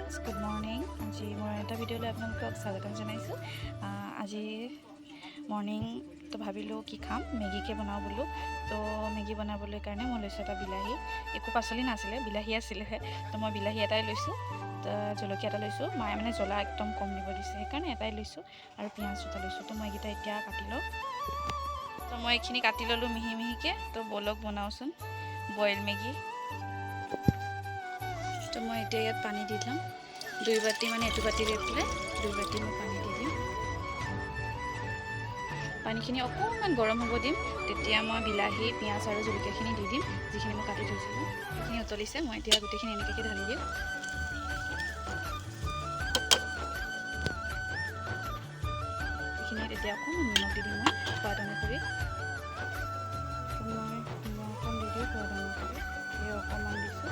friends good morning आज मैं eight video आपलोक स्वागतम जानाइছো आज मर्निंग तो भाविलो कि खाम मेगीके बनाओ बोलो तो मेगी बनाबले कारण मैं लैसो एटा बिलाही एक पाचली नाছিলে बिलाही आছিলেহে तो मैं बिलाही एटाই लैसो तो जलकिया एटा लैसो माये माने जला एकदम कम দিব दिছে সেইকাৰণে एटाই लैसो और पियाज दुटा लैसो तो मैं एटा এতিয়া काटि लो तो मैं एखिनि काटि ललो मिहि मिहिके तो बोलक बनाओसुन बॉइल मेगी तो मैं इतना इतना पानी दी लम 2 बाटी माने एटु बाटी ले पेले 2 बाटी मैं पानी दी दिम पानीखिनि अकमान गरम হ'ব दिम তেতিয়া মই বিলাহি পিয়াজ আৰু জলকীয়াখিনি দি দিম যিখিনি মই কাটি থৈছিলো সেইখিনি উতলিছে মই এতিয়া গুটেখিনি এনেকৈ ঢালি দিম এইখিনি এতিয়া অকমান নিমখ দি দিম মই সোৱাদ অনুসৰি মই নিমখ দি দিম সোৱাদ অনুসৰি এই অকমান দিছো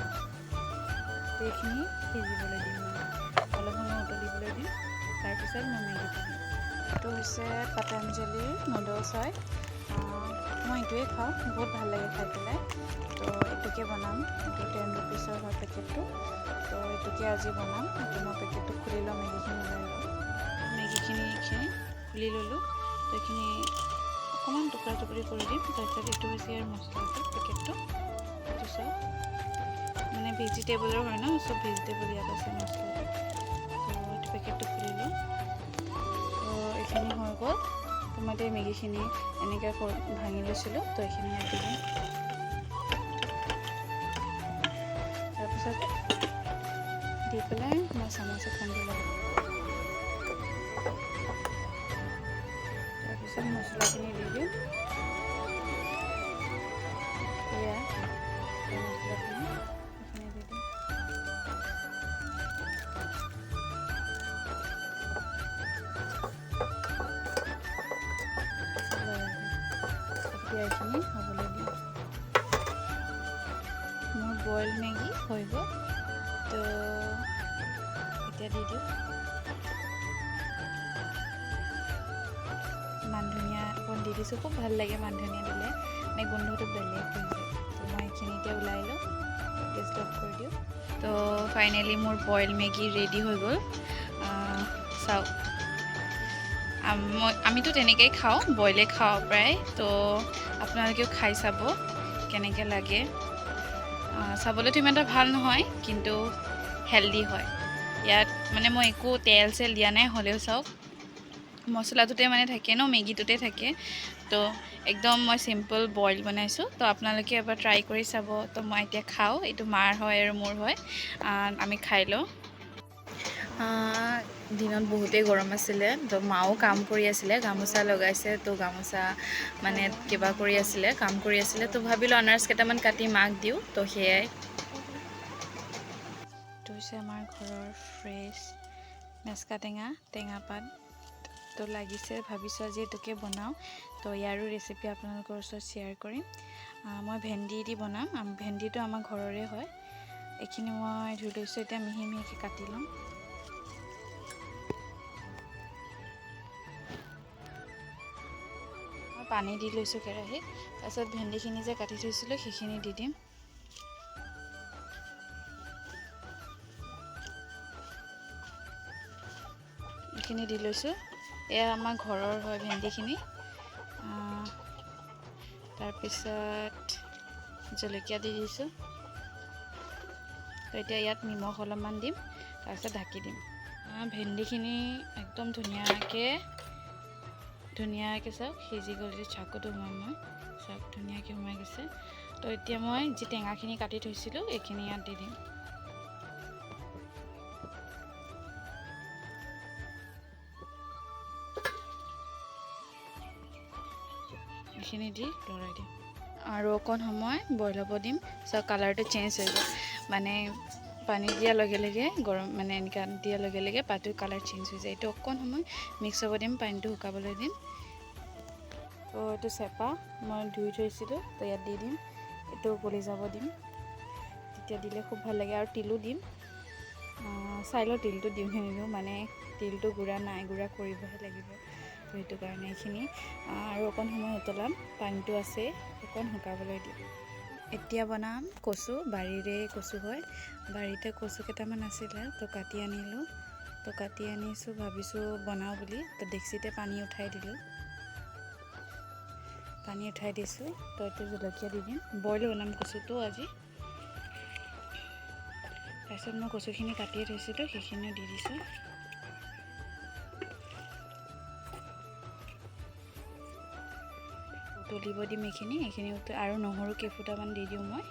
এইখিনি সিজিবলৈ দিম অলপ সময় উতলিবলৈ দিম তাৰপিছত মই মেগি দিম तो पतंजलि नुडल्स है मैं ये खाऊँ बहुत भल लगे खाई पे तो ये बनाम ये 10 रुपीसर है पेकेट तो ये आज बनाम तो मैं पेकेट खुली लो मेगीखिनि खुली ललो तो ये अकमान टुकड़ा टुकड़ी कर दी तरह ये मसला पेकेट सब मैं भेजिटेबलर है ना सब भेजिटेबल इतना मसला तो ये पेकेट खुली लो এইখিনি হৈ গ'ল তো মই এই মেগীখিনি এনেকৈ ভাঙি লৈছিলোঁ তো এইখিনি ইয়াত দিম তাৰপিছত দি পেলাই মই চামুচে খুন্দি ল'ম তাৰপিছত মছলাখিনি দি দিম এয়া মছলাখিনি এইখিনি দি দিম এইখিনি হ'বলৈ দিম মোৰ বইল মেগী হৈ গ'ল তো এতিয়া দি দিওঁ মান ধনিয়া অকণ দি দিছোঁ খুব ভাল লাগে মান ধনিয়া দিলে মানে গোন্ধটো বেলেগ হৈ যায় তো মই এইখিনি এতিয়া ওলাই লওঁ গেছ অফ কৰি দিওঁ তো ফাইনেলি মোৰ বইল মেগী ৰেডি হৈ গ'ল চাওক আমিতো তেনেকৈ খাওঁ বইলে খাওঁ প্ৰায় তো আপোনালোকেও খাই চাব কেনেকৈ লাগে চাবলৈতো ইমান এটা ভাল নহয় কিন্তু হেলদি হয় ইয়াত মানে মই একো তেল চেল দিয়া নাই হ'লেও চাওক মছলাটোতে মানে থাকে ন মেগীটোতে থাকে তো একদম মই সিম্পল বইল বনাইছোঁ তো আপোনালোকে এবাৰ ট্ৰাই কৰি চাব তো মই এতিয়া খাওঁ এইটো মাৰ হয় আৰু মোৰ হয় আমি খাই লওঁ দিনত বহুতেই গৰম আছিলে তো মাও কাম কৰি আছিলে গামোচা লগাইছে তো গামোচা মানে কিবা কৰি আছিলে কাম কৰি আছিলে তো ভাবিলোঁ আনাৰস কেইটামান কাটি মাক দিওঁ তো সেয়াই তো হৈছে আমাৰ ঘৰৰ ফ্ৰেছ মেচকা টেঙা পাত তো লাগিছে ভাবিছোঁ আজি এইটোকে বনাওঁ তো ইয়াৰো ৰেচিপি আপোনালোকৰ ওচৰত শ্বেয়াৰ কৰিম মই ভেন্দি দি বনাম ভেন্দিটো আমাৰ ঘৰৰে হয় এইখিনি মই ধুই লৈছোঁ এতিয়া মিহি মিহিকৈ কাটি ল'ম পানী দি লৈছোঁ কেৰাহীত তাৰপিছত ভেন্দিখিনি যে কাটি থৈছিলোঁ সেইখিনি দি দিম এইখিনি দি লৈছোঁ এয়া আমাৰ ঘৰৰ হয় ভেন্দিখিনি তাৰপিছত জলকীয়া দি দিছোঁ তো এতিয়া ইয়াত নিমখ অলপমান দিম তাৰপিছত ঢাকি দিম ভেন্দিখিনি একদম ধুনীয়াকৈ চাওক সিজি গ'ল যে চাকুটো সোমাই মই চাওক ধুনীয়াকৈ সোমাই গৈছে তো এতিয়া মই যি টেঙাখিনি কাটি থৈছিলোঁ এইখিনি ইয়াত দি দিম এইখিনি দি লৰাই দিম আৰু অকণ সময় বইল হ'ব দিম চাওক কালাৰটো চেঞ্জ হৈ গ'ল মানে পানী দিয়াৰ লগে লগে গৰম মানে এনেকৈ দিয়াৰ লগে লগে পাতটোৰ কালাৰ চেঞ্জ হৈ যায় এইটো অকণ সময় মিক্স হ'ব দিম পানীটো শুকাবলৈ দিম তো এইটো চেপা মই ধুই থৈছিলোঁ তো ইয়াত দি দিম এইটো গলি যাব দিম তেতিয়া দিলে খুব ভাল লাগে আৰু তিলো দিম চাই লওঁ তিলটো দিওঁ নিদিওঁ মানে তিলটো গুড়া নাই গুড়া কৰিবহে লাগিব তো সেইটো কাৰণে এইখিনি আৰু অকণ সময় উতলাম পানীটো আছে অকণ শুকাবলৈ দিম এতিয়া বনাম কচু বাৰীৰে কচু হয় বাৰীতে কচু কেইটামান আছিলে তো কাটি আনিলোঁ তো কাটি আনিছোঁ ভাবিছোঁ বনাওঁ বুলি তো ডেক্সিতে পানী উঠাই দিছোঁ তো এইটো জলকীয়া দি দিম বইল বনাম কচুটো আজি তাৰপিছত মই কচুখিনি কাটিয়ে থৈছিলোঁ সেইখিনিও দি দিছোঁ উতলিব দিম এইখিনি আৰু নহৰু কেইফুটামান দি দিওঁ মই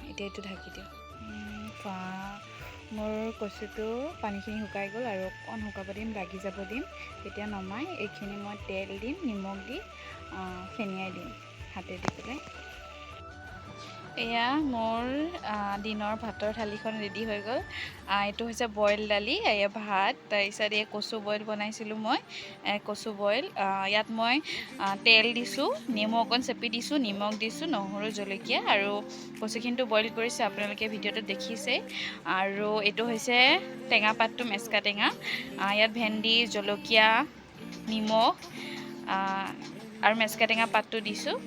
এতিয়া এইটো ঢাকি দিওঁ মোৰ কচুটো পানীখিনি শুকাই গ'ল আৰু অকণ শুকাব দিম লাগি যাব দিম তেতিয়া নমাই এইখিনি মই তেল দিম নিমখ দি ফেনিয়াই দিম হাতে দি পেলাই এয়া মোৰ দিনৰ ভাতৰ থালিখন ৰেডি হৈ গ'ল এইটো হৈছে বইল দালি এয়া ভাত তাৰপিছত এই কচু বইল বনাইছিলোঁ মই কচু বইল ইয়াত মই তেল দিছোঁ নেমু অকণ চেপি দিছোঁ নিমখ দিছোঁ নহৰু জলকীয়া আৰু কচুখিনিটো বইল কৰিছে আপোনালোকে ভিডিঅ'টো দেখিছেই আৰু এইটো হৈছে টেঙা পাতটো মেচকা টেঙা ইয়াত ভেন্দি জলকীয়া নিমখ আৰু মেচকা টেঙা পাতটো দিছোঁ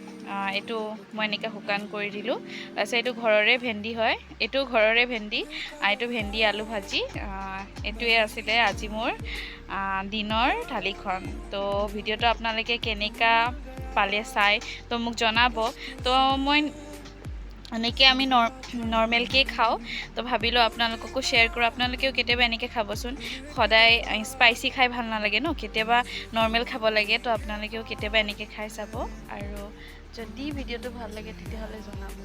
এইটো মই এনেকৈ শুকান কৰি দিলোঁ তাৰপিছত এইটো ঘৰৰে ভেন্দি হয় এইটো ঘৰৰে ভেন্দি এইটো ভেন্দি আলু ভাজি এইটোৱে আছিলে আজি মোৰ দিনৰ থালিখন তো ভিডিঅ'টো আপোনালোকে কেনেকুৱা পালে চাই তো মোক জনাব তো মই এনেকৈ আমি নৰ্মেলকৈ খাওঁ তো ভাবিলোঁ আপোনালোককো শ্বেয়াৰ কৰোঁ আপোনালোকেও কেতিয়াবা এনেকৈ খাবচোন সদায় স্পাইচি খাই ভাল নালাগে ন কেতিয়াবা নৰ্মেল খাব লাগে তো আপোনালোকেও কেতিয়াবা এনেকৈ খাই চাব আৰু যদি ভিডিঅ'টো ভাল লাগে তেতিয়াহ'লে জনাব